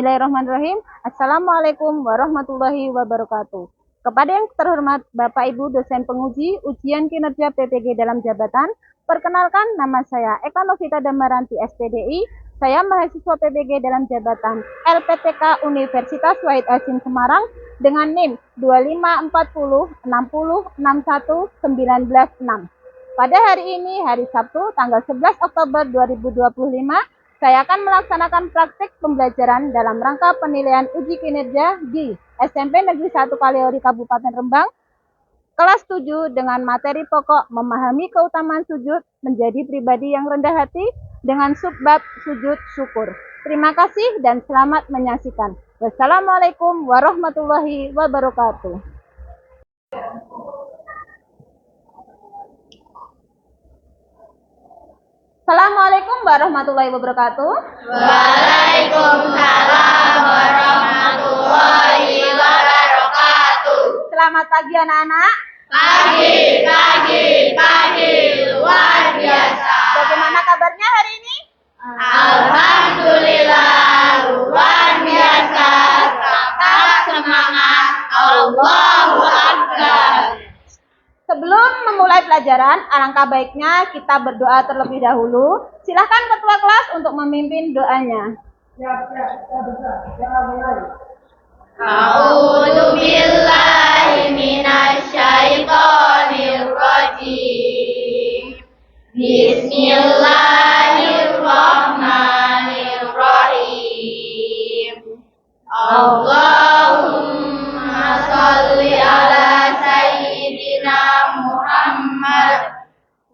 Bismillahirrahmanirrahim. Assalamualaikum warahmatullahi wabarakatuh. Kepada yang terhormat Bapak Ibu dosen penguji ujian kinerja PPG dalam jabatan, perkenalkan nama saya Eka Novita Damaranti SPDI. Saya mahasiswa PPG dalam jabatan LPTK Universitas Wahid Hasim Semarang dengan NIM 25406061996. Pada hari ini, hari Sabtu, tanggal 11 Oktober 2025, saya akan melaksanakan praktik pembelajaran dalam rangka penilaian uji kinerja di SMP Negeri 1 Kaliori Kabupaten Rembang, kelas 7 dengan materi pokok memahami keutamaan sujud menjadi pribadi yang rendah hati dengan subbab sujud syukur. Terima kasih dan selamat menyaksikan. Wassalamualaikum warahmatullahi wabarakatuh. Assalamualaikum warahmatullahi wabarakatuh. Waalaikumsalam warahmatullahi wabarakatuh. Selamat pagi anak-anak. Pagi, luar biasa. Bagaimana kabarnya hari ini? Alhamdulillah, luar biasa. Tetap semangat. Allahu Akbar. Sebelum memulai pelajaran, alangkah baiknya kita berdoa terlebih dahulu. Silahkan ketua kelas untuk memimpin doanya. A'udzu billahi minasyaitonir rajim. Bismillahirrahmanirrahim. Allahumma sholli ala sayyidina Muhammad.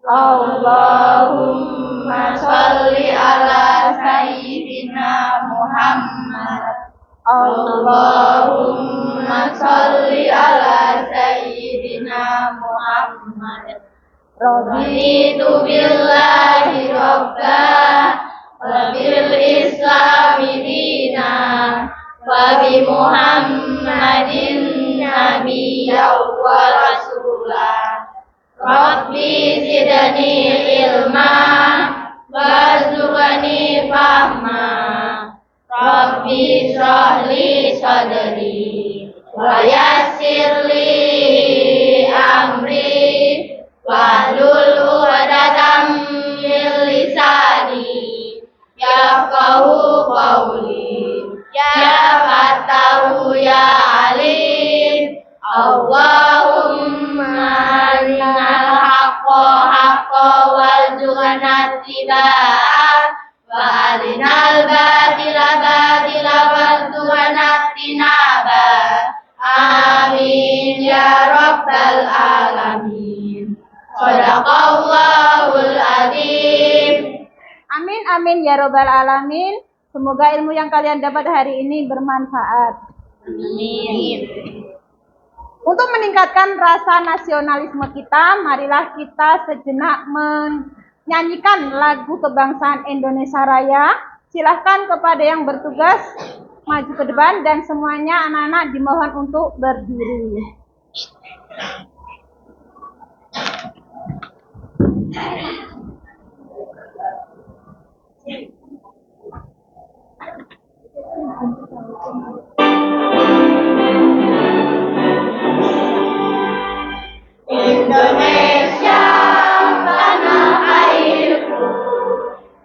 Allahumma sholli ala sayyidina Muhammad. Allahumma sholli ala sayyidina Muhammad. Raditu billahi rabba wa bil islami dina wa bi Muhammadin nabiyyan wa rasulah. Rabbi zidni ilma warzuqni fahma. Rabbi shrahli sadri wa yassir li amri wahlul 'uqdatam min lisani yafqahu qawli. Ya Fattahu ya Alim. Allahumma arinal haqqa haqqan warzuqna ittiba'ah wa arinal batila batila warzuqna ijtinabah. Amin ya rabbal alamin. Shadaqallahul adzim. Amin amin ya robbal alamin. Semoga ilmu yang kalian dapat hari ini bermanfaat. Amin. Untuk meningkatkan rasa nasionalisme kita, marilah kita sejenak menyanyikan lagu kebangsaan Indonesia Raya. Silahkan kepada yang bertugas maju ke depan dan semuanya anak-anak dimohon untuk berdiri. Indonesia tanah airku,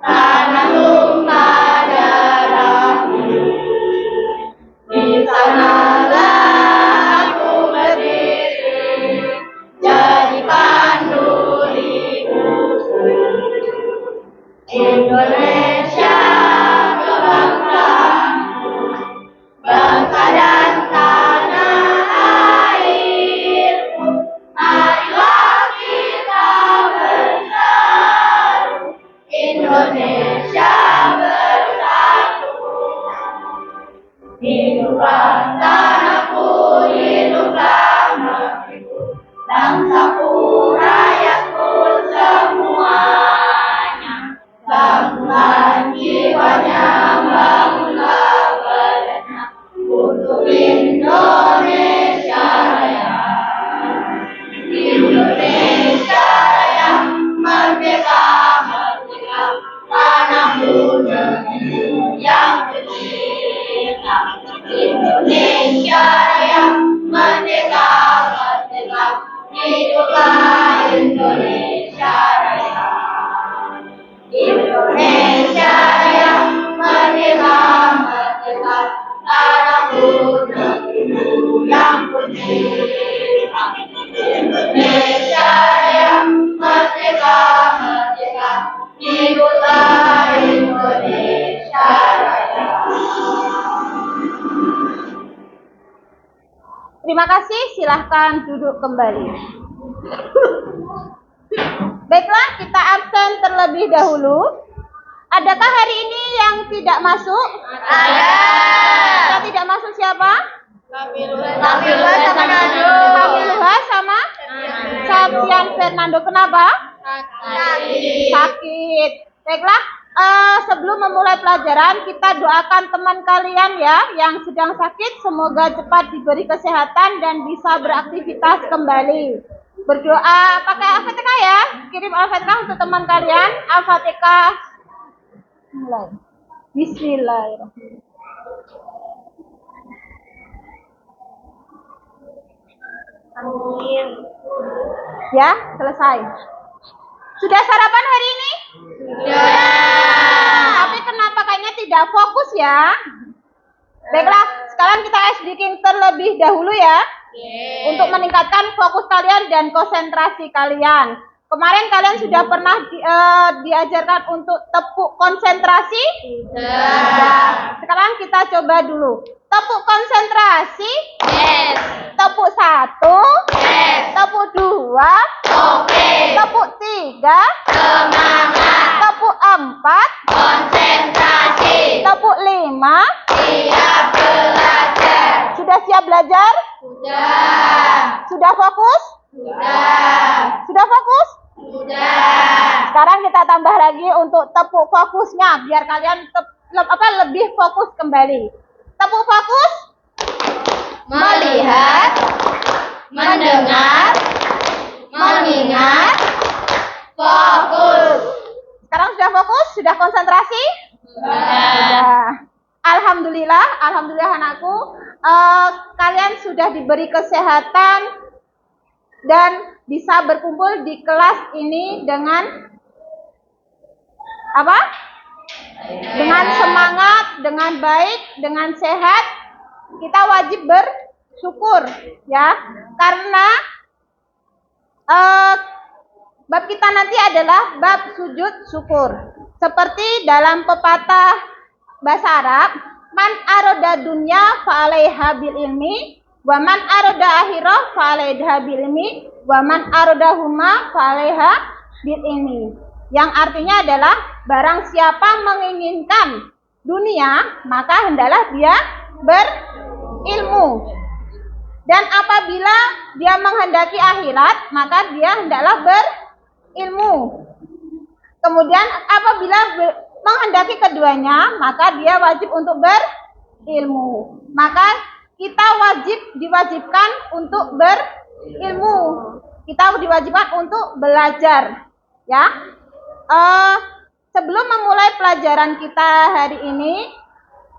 tanah tumpah darahku. Di sanalah aku berdiri, jadi pandu hidupku. Indonesia kebangsaanku, bangsa dan tanah airku. Marilah kita bersatu, Indonesia bersatu. Hiduplah tanahku, hiduplah negeriku, bangsaku, rakyatku semuanya. Bangunlah jiwanya, bangunlah badannya untuk Indonesia Raya. Indonesia Raya, merdeka, merdeka, tanahku negeriku yang kecil. Indonesia Raya merdeka, merdeka, hiduplah Indonesia Raya. Indonesia Raya merdeka, merdeka, tanahku negeriku yang putih. Indonesia Raya merdeka, merdeka, hiduplah Indonesia Raya. Terima kasih, silahkan duduk kembali. Baiklah, kita absen terlebih dahulu. Adakah hari ini yang tidak masuk? Ada. Yang tidak masuk siapa? Kapiluha sama Nando. Kapiluha sama Sapian Fernando. Kenapa? Sakit. Baiklah, sebelum memulai pelajaran, kita doakan teman kalian ya yang sedang sakit, semoga cepat diberi kesehatan dan bisa beraktivitas kembali. Berdoa pakai Al-Fatihah ya. Kirim Al-Fatihah untuk teman kalian. Al-Fatihah. Mulai. Bismillahirrahmanirrahim. Amin. Ya, selesai. Sudah sarapan hari ini? Sudah. Tapi kenapa kayaknya tidak fokus ya? Baiklah, sekarang kita speaking terlebih dahulu ya. Untuk meningkatkan fokus kalian dan konsentrasi kalian. Kemarin kalian sudah pernah diajarkan untuk tepuk konsentrasi? Sudah. Sekarang kita coba dulu. Tepuk konsentrasi. Yes. Tepuk 1. Yes. Tepuk 2. Oke. Tepuk 3. Semangat. Tepuk 4. Konsentrasi. Tepuk 5. Siap belajar. Sudah siap belajar? Sudah. Sudah fokus? Sudah. Sudah fokus? Sudah. Sekarang kita tambah lagi untuk tepuk fokusnya biar kalian lebih fokus kembali. Tepuk fokus. Melihat, mendengar, mengingat, fokus. Sekarang sudah fokus? Sudah konsentrasi? Sudah. Alhamdulillah anakku, kalian sudah diberi kesehatan dan bisa berkumpul di kelas ini dengan apa? Dengan semangat, dengan baik, dengan sehat. Kita wajib bersyukur ya, karena bab kita nanti adalah bab sujud syukur. Seperti dalam pepatah bahasa Arab, man aroda dunya fa'alaiha bil ilmi, wa man aroda akhirah fa'alaiha bil ilmi, wa man aroda huma fa'alaiha bil ilmi. Yang artinya adalah barang siapa menginginkan dunia, maka hendaklah dia berilmu. Dan apabila dia menghendaki akhirat, maka dia hendaklah berilmu. Kemudian apabila menghendaki keduanya, maka dia wajib untuk berilmu. Maka kita diwajibkan untuk berilmu. Kita diwajibkan untuk belajar. Ya. Sebelum memulai pelajaran kita hari ini,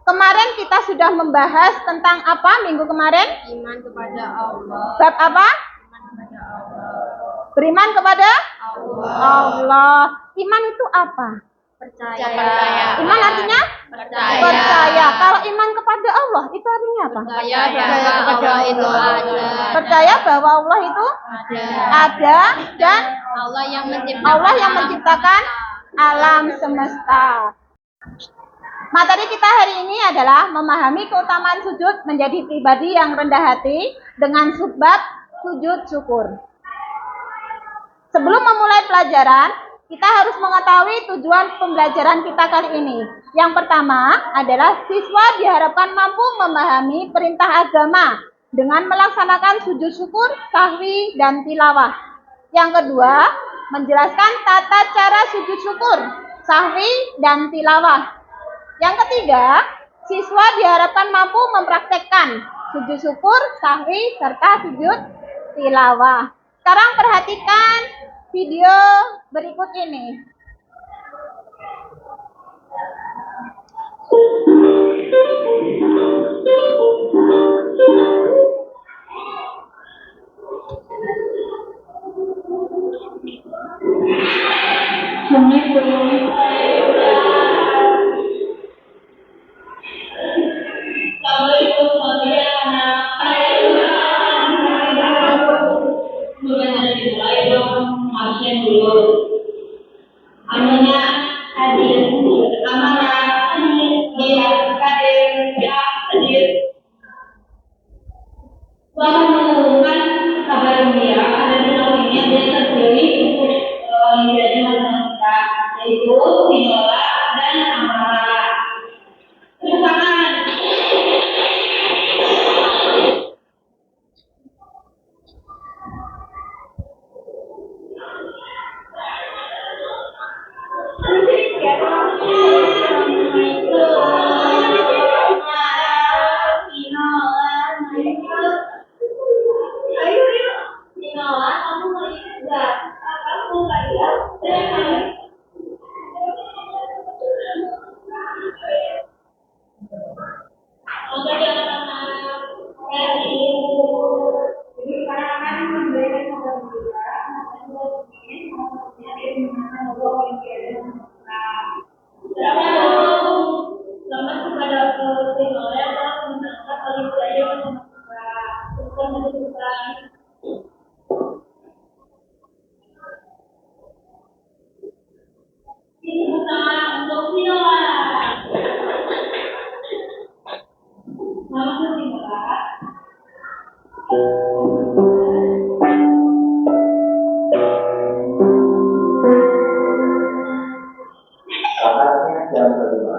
kemarin kita sudah membahas tentang apa minggu kemarin? Iman kepada Allah. Bab apa? Iman kepada Allah. Beriman kepada Allah. Allah. Iman itu apa? Percaya. Iman artinya? Percaya. Kalau iman kepada Allah itu artinya apa? Percaya bahwa Allah itu ada. Percaya bahwa Allah itu ada dan Allah yang menciptakan alam semesta. Materi kita hari ini adalah memahami keutamaan sujud menjadi pribadi yang rendah hati dengan subbab sujud syukur. Sebelum memulai pelajaran, kita harus mengetahui tujuan pembelajaran kita kali ini. Yang pertama adalah siswa diharapkan mampu memahami perintah agama dengan melaksanakan sujud syukur, sahwi, dan tilawah. Yang kedua, menjelaskan tata cara sujud syukur, sahwi, dan tilawah. Yang ketiga, siswa diharapkan mampu mempraktekkan sujud syukur, sahwi, serta sujud tilawah. Sekarang perhatikan video berikut ini. sujud. Amanya hadir, amana hadir, dia hadir, ya hadir. Tuhan mengumumkan kabar gembira dan menaunginya dia terpilih untuk menjadi manusia, yaitu Vinola dan Amara. Tepuk tangan. Selamat kepada Vinola yang telah menangkap Olimpiade yang tepuk tangan untuk Vinola. Selamat Vinola.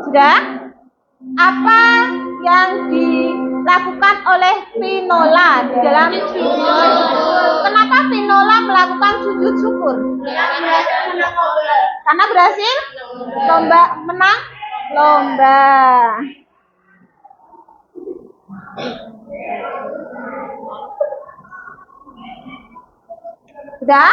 Sudah? Apa yang dilakukan oleh Vinola di dalam video? Kenapa Vinola melakukan sujud syukur? Karena berhasil menang lomba. Sudah?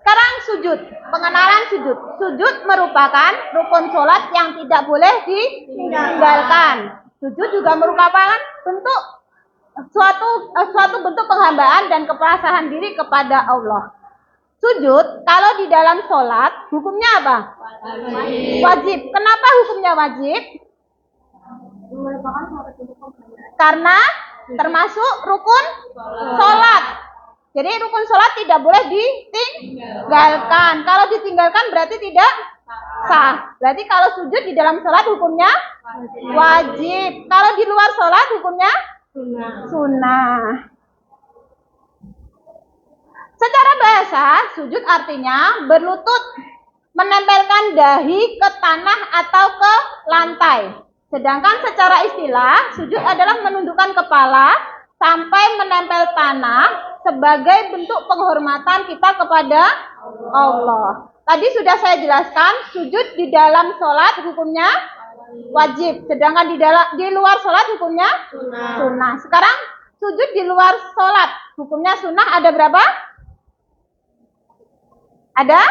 Sekarang sujud, pengenalan sujud. Sujud merupakan rukun sholat yang tidak boleh ditinggalkan. Sujud juga merupakan bentuk suatu bentuk penghambaan dan kepasrahan diri kepada Allah. Sujud kalau di dalam sholat hukumnya apa? Wajib. Kenapa hukumnya wajib? Karena termasuk rukun sholat. Jadi rukun sholat tidak boleh ditinggalkan. Kalau ditinggalkan berarti tidak sah. Berarti kalau sujud di dalam sholat hukumnya wajib. Kalau di luar sholat hukumnya sunnah. Secara bahasa, sujud artinya berlutut, menempelkan dahi ke tanah atau ke lantai. Sedangkan secara istilah, sujud adalah menundukkan kepala sampai menempel tanah sebagai bentuk penghormatan kita kepada Allah. Tadi sudah saya jelaskan, sujud di dalam sholat hukumnya wajib, sedangkan di luar sholat hukumnya sunnah. Sekarang sujud di luar sholat hukumnya sunnah ada berapa? Ada?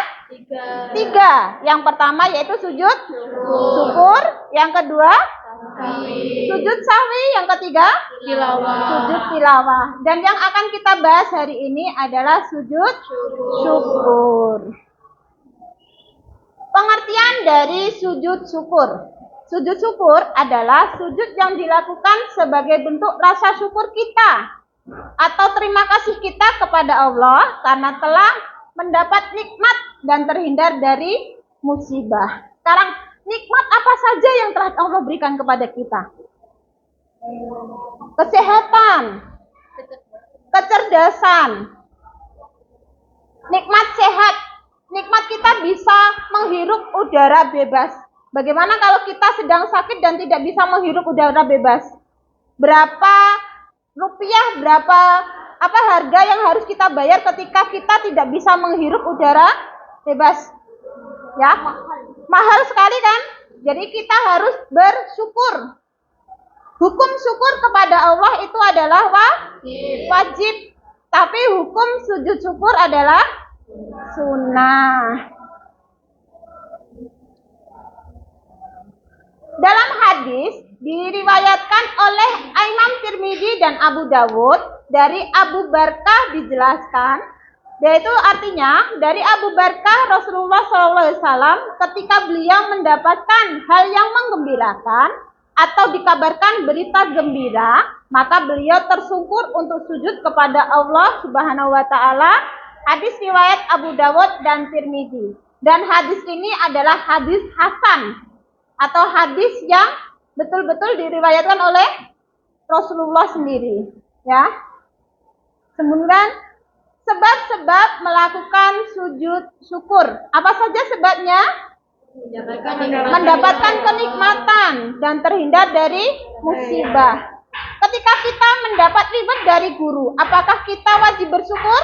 Tiga. Yang pertama yaitu sujud syukur, yang kedua sujud sahwi, yang ketiga sujud tilawah. Dan yang akan kita bahas hari ini adalah sujud syukur. Pengertian dari sujud syukur. Sujud syukur adalah sujud yang dilakukan sebagai bentuk rasa syukur kita atau terima kasih kita kepada Allah karena telah mendapat nikmat dan terhindar dari musibah. Sekarang, nikmat apa saja yang telah Allah berikan kepada kita? Kesehatan, kecerdasan, nikmat sehat, nikmat kita bisa menghirup udara bebas. Bagaimana kalau kita sedang sakit dan tidak bisa menghirup udara bebas? Berapa rupiah, berapa harga yang harus kita bayar ketika kita tidak bisa menghirup udara bebas? Ya, mahal sekali kan? Jadi kita harus bersyukur. Hukum syukur kepada Allah itu adalah wajib. Tapi hukum sujud syukur adalah sunnah. Dalam hadis diriwayatkan oleh Imam Tirmidzi dan Abu Dawud dari Abu Barkah dijelaskan, yaitu artinya dari Abu Barkah Rasulullah SAW ketika beliau mendapatkan hal yang menggembirakan atau dikabarkan berita gembira, maka beliau tersungkur untuk sujud kepada Allah Subhanahu wa taala Hadis riwayat Abu Dawud dan Tirmidzi. Dan hadis ini adalah hadis hasan atau hadis yang betul-betul diriwayatkan oleh Rasulullah sendiri, ya. Kemudian sebab-sebab melakukan sujud syukur. Apa saja sebabnya? Mendapatkan kenikmatan dan terhindar dari musibah. Ketika kita mendapat reward dari guru, apakah kita wajib bersyukur?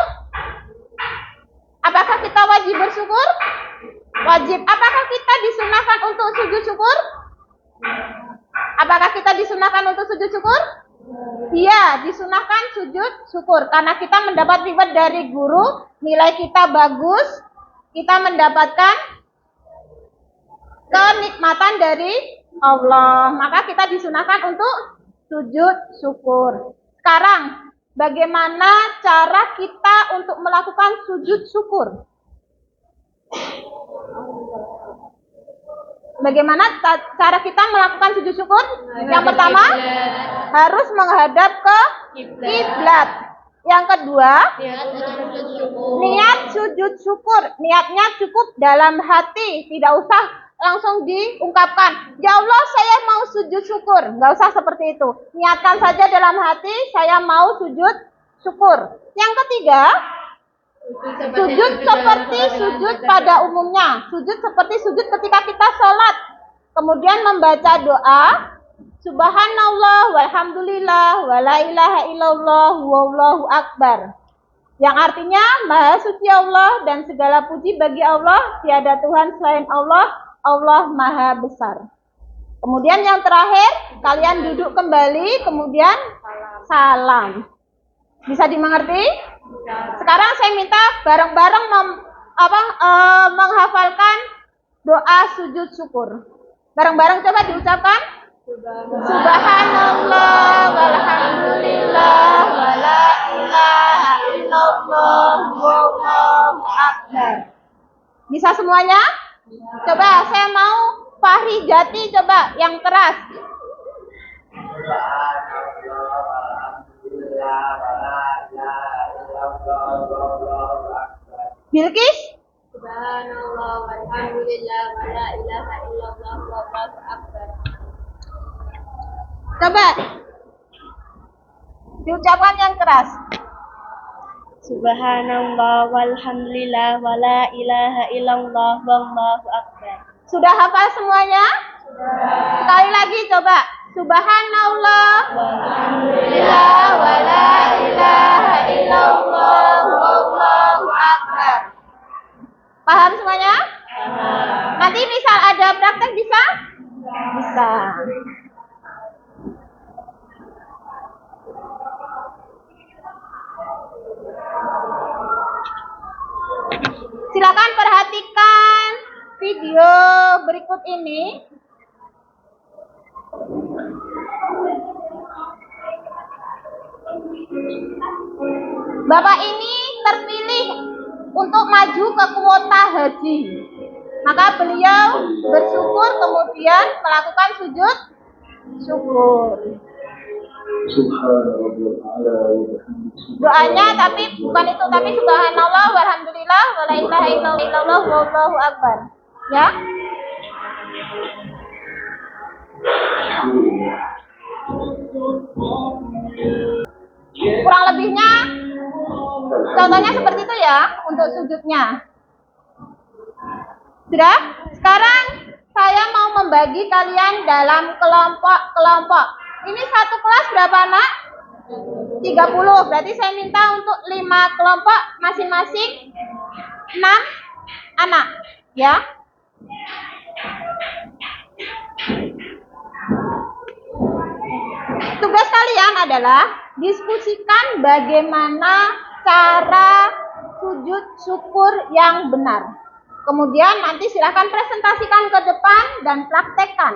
Apakah kita wajib bersyukur? Wajib. Apakah kita disunahkan untuk sujud syukur? Apakah kita disunahkan untuk sujud syukur? Iya, disunahkan sujud syukur. Karena kita mendapat reward dari guru, nilai kita bagus, kita mendapatkan kenikmatan dari Allah. Maka kita disunahkan untuk sujud syukur. Sekarang, bagaimana cara kita untuk melakukan sujud syukur? Bagaimana cara kita melakukan sujud syukur? Yang pertama, harus menghadap ke kiblat. Yang kedua, niat sujud syukur. Niatnya cukup dalam hati, tidak usah langsung diungkapkan. Ya Allah, saya mau sujud syukur. Nggak usah seperti itu. Niatkan saja dalam hati, saya mau sujud syukur. Yang ketiga, sujud seperti sujud pada umumnya. Sujud seperti sujud ketika kita sholat. Kemudian membaca doa, Subhanallah, walhamdulillah, wala ilaha illallah, wallahu akbar. Yang artinya, Maha Suci Allah dan segala puji bagi Allah, tiada Tuhan selain Allah, Allah Maha Besar. Kemudian yang terakhir, kalian duduk kembali, kemudian salam. Bisa dimengerti? Sekarang saya minta bareng-bareng menghafalkan doa sujud syukur. Bareng-bareng coba diucapkan. Subhanallah walhamdulillah wala ilaha illallah wallahu akbar. Bisa semuanya? Coba saya mau Fahri Jati, coba yang keras. Bilqis? Subhanallah walhamdulillah wala ilaha illallah wallahu akbar. Coba diucapkan yang keras. Subhanallah walhamdulillah wala ilaha illallah wallahu akbar. Sudah hafal semuanya? Sekali lagi coba. Subhanallah walhamdulillah wala ilaha illallah wallahu akbar. Paham semuanya? Nanti misal ada praktek bisa? Bisa. Silakan perhatikan video berikut ini. Bapak ini terpilih untuk maju ke kuota haji. Maka beliau bersyukur kemudian melakukan sujud syukur. Doanya tapi bukan itu, tapi subhanallah walhamdulillah wala ilaha illallah wallahu akbar. Ya? Kurang lebihnya contohnya seperti itu ya untuk sujudnya. Sudah? Sekarang saya mau membagi kalian dalam kelompok-kelompok. Ini satu kelas berapa anak? 30. Berarti saya minta untuk 5 kelompok masing-masing 6 anak, ya. Tugas kalian adalah diskusikan bagaimana cara sujud syukur yang benar. Kemudian nanti silakan presentasikan ke depan dan praktekkan.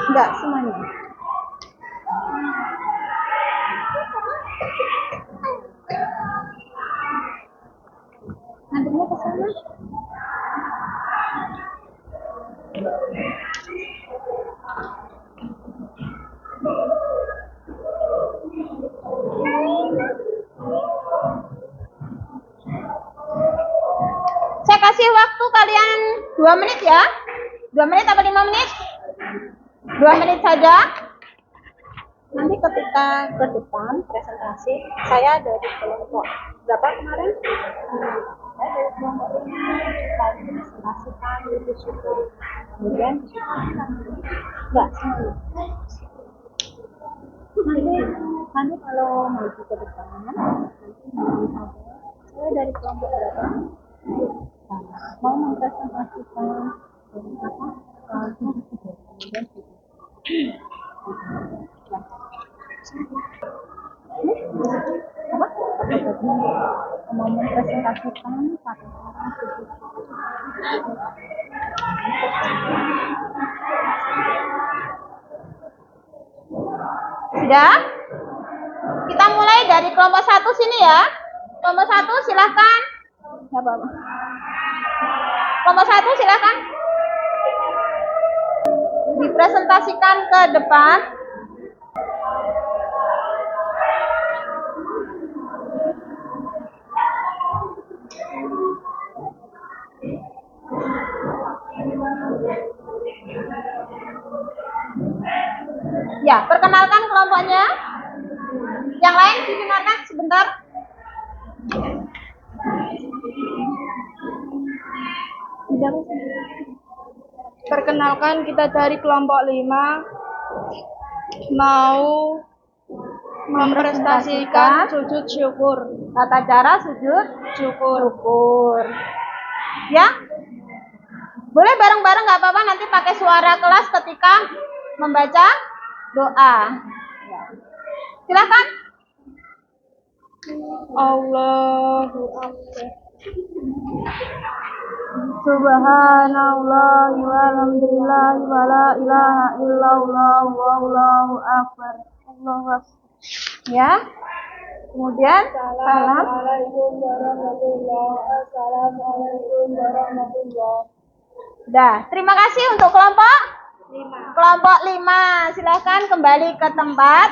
Enggak semuanya. Nantinya ke sana. Silahkan 2 menit ya. 2 menit atau 5 menit? 2 menit saja. Nanti ketika ke depan presentasi, saya dari kelompok berapa kemarin? Saya dari kelompok 5. Saya presentasikan itu syukur. Kemudian enggak semua. Nanti kalau maju ke depan, saya dari kelompok berapa? Mau mempresentasikan apa? Mau mempresentasikan satu orang sudah? Kita mulai dari kelompok 1 sini ya. Kelompok 1 silahkan. Kelompok 1 silahkan. Dipresentasikan ke depan. Ya, perkenalkan kelompoknya. Yang lain didengarkan sebentar. Perkenalkan, kita dari kelompok 5 mau mempresentasikan sujud syukur. Tata cara sujud syukur. Ya? Boleh bareng-bareng nggak apa-apa, nanti pakai suara kelas ketika membaca doa. Silakan. Allahu Akbar. Subhanallah walhamdulillah wala ilaha illallah wallahu akbar. Allahu akbar. Ya. Kemudian salam. Assalamualaikum warahmatullahi wabarakatuh. Assalamualaikum warahmatullahi wabarakatuh. Dah, terima kasih untuk kelompok 5. Silahkan kembali ke tempat.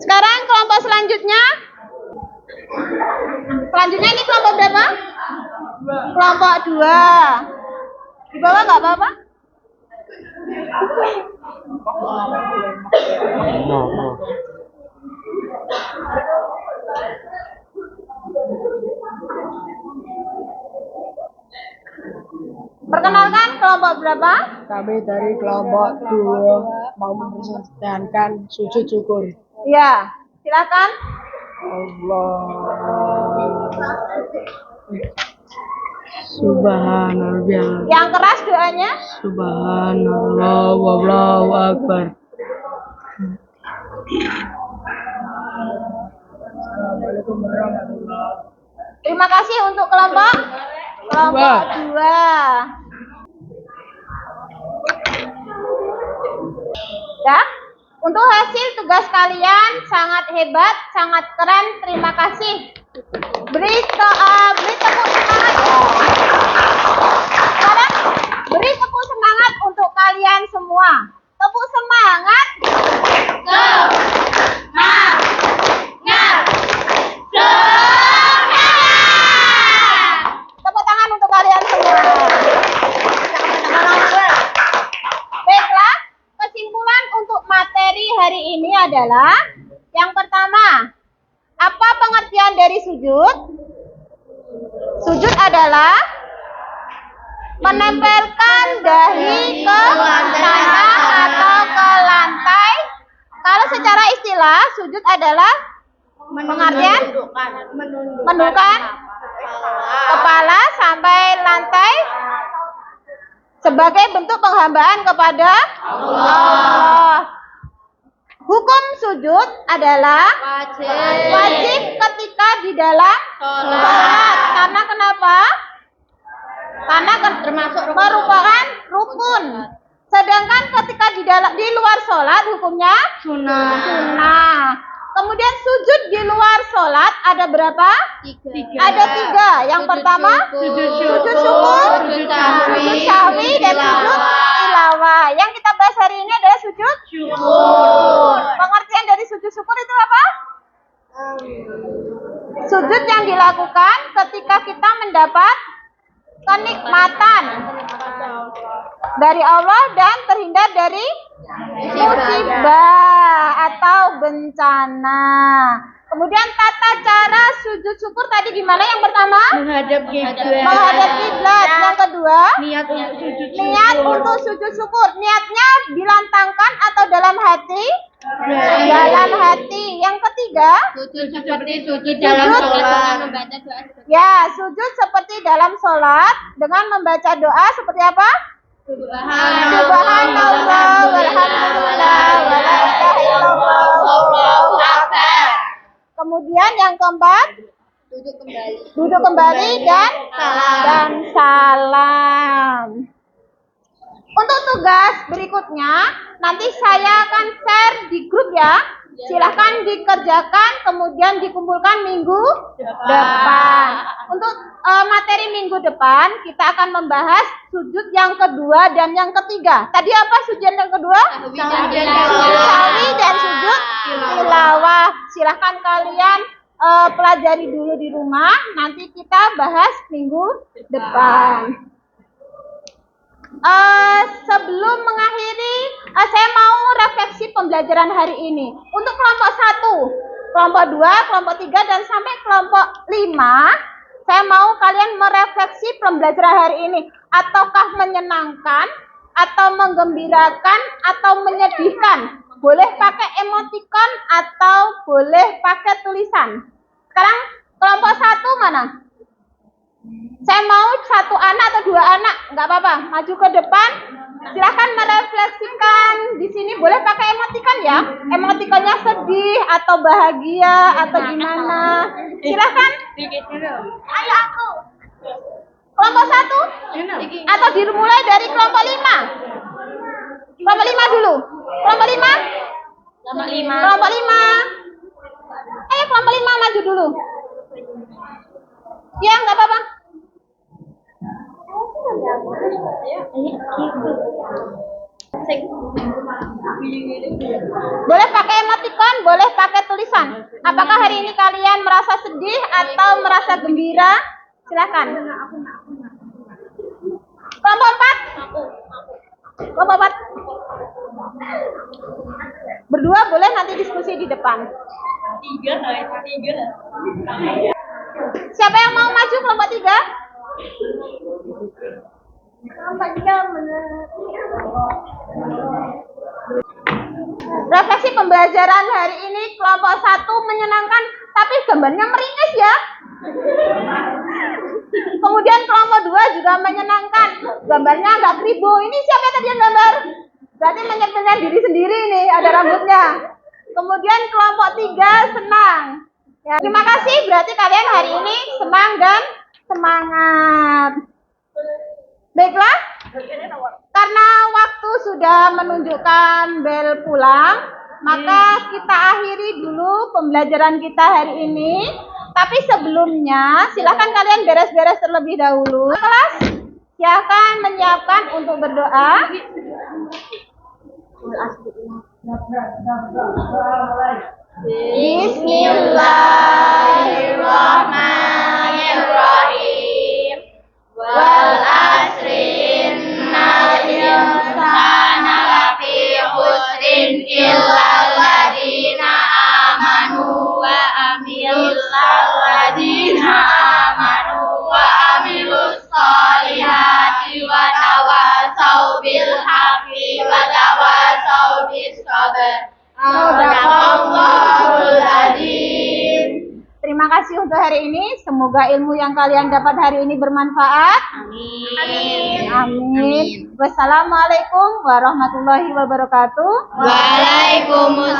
Sekarang kelompok selanjutnya. Selanjutnya ini kelompok berapa? Kelompok 2. Di bawah nggak apa-apa? Perkenalkan kelompok berapa? Kami dari kelompok 2 mau mempresentasikan sujud syukur. Ya, silakan. Subhanallah. Yang keras doanya. Subhanallah wallahu akbar. Terima kasih untuk kelompok 2. Ya, untuk hasil tugas kalian sangat hebat, sangat keren. Terima kasih. Beri tepuk semangat. Sekarang beri tepuk semangat untuk kalian semua. Tepuk semangat. Tepuk tangan untuk kalian semua. Baiklah, kesimpulan untuk materi hari ini adalah yang pertama, apa pengertian dari sujud? Sujud adalah menempelkan dahi ke tanah atau ke lantai. Kalau secara istilah, sujud adalah pengertian menundukkan kepala sampai lantai sebagai bentuk penghambaan kepada Allah. Hukum sujud adalah wajib ketika di dalam sholat. Karena kenapa? Karena merupakan rukun. Sedangkan ketika di luar sholat hukumnya sunnah. Kemudian sujud di luar sholat ada berapa? 3. Ada 3. Yang pertama sujud syukur, sujud sahwi, dan sujud tilawah. Yang kita bahas hari ini adalah sujud syukur. Pengertian dari sujud syukur itu apa? Sujud yang dilakukan ketika kita mendapat kenikmatan dari Allah dan terhindar dari musibah atau bencana. Kemudian tata cara sujud syukur tadi gimana? Yang pertama Menghadap kiblat. menghadap kiblat. Yang kedua Niat untuk sujud syukur. niat untuk sujud syukur. Niatnya dilantangkan atau dalam hati? Dalam hati. Yang ketiga Sujud seperti sujud dalam Sujud. sholat dengan membaca doa. ya sujud seperti dalam sholat dengan membaca doa seperti apa? Subhanallah walhamdulillah wa la ilaha illallah wallahu akbar. Kemudian yang keempat duduk kembali dan salam. Untuk tugas berikutnya nanti saya akan share di grup ya. Silahkan dikerjakan kemudian dikumpulkan minggu depan. Untuk materi minggu depan kita akan membahas sujud yang kedua dan yang ketiga. Tadi apa sujud yang kedua? Sujud sawi dan sujud tilawah. Silahkan kalian pelajari dulu di rumah. Nanti kita bahas minggu depan. Sebelum mengakhiri, saya mau refleksi pembelajaran hari ini. Untuk kelompok 1, kelompok 2, kelompok 3, dan sampai kelompok 5, saya mau kalian merefleksi pembelajaran hari ini. Ataukah menyenangkan, atau menggembirakan, atau menyedihkan. Boleh pakai emoticon, atau boleh pakai tulisan. Sekarang kelompok 1 mana? Saya mau 1 anak atau 2 anak, nggak apa-apa. Maju ke depan, silahkan merefleksikan. Di sini boleh pakai emoticon ya. Emoticonnya sedih atau bahagia atau gimana. Silahkan. Ayo aku. Kelompok 1 atau dimulai dari kelompok 5. Kelompok 5 dulu. Kelompok 5. Kelompok 5. Ayo kelompok 5 maju dulu. Ya, nggak apa-apa. Boleh pakai emoticon, boleh pakai tulisan. Apakah hari ini kalian merasa sedih atau merasa gembira? Silakan. Kelompok 4. Kelompok 4. Berdua boleh nanti diskusi di depan. 3. Siapa yang mau maju kelompok 3? Refleksi pembelajaran hari ini kelompok 1 menyenangkan, tapi gambarnya meringis ya. Kemudian kelompok 2 juga menyenangkan, gambarnya agak kribo. Ini siapa tadi yang gambar? Berarti menyebutkan diri sendiri nih, ada rambutnya. Kemudian kelompok 3 senang. Ya, terima kasih, berarti kalian hari ini senang dan semangat. Baiklah, karena waktu sudah menunjukkan bel pulang, maka kita akhiri dulu pembelajaran kita hari ini. Tapi sebelumnya, silakan kalian beres-beres terlebih dahulu. Kelas, silakan menyiapkan untuk berdoa. Bismillahirrahmanirrahim. Wal asri innal insana lafi khusrin illal ladzina amanu wa amilus sholihati wa tawasau bil haqqi wa tawasau bis sabr. Sadaqallahul adzim. Terima kasih untuk hari ini. Semoga ilmu yang kalian dapat hari ini bermanfaat. Amin. Wassalamualaikum warahmatullahi wabarakatuh. Waalaikumsalam.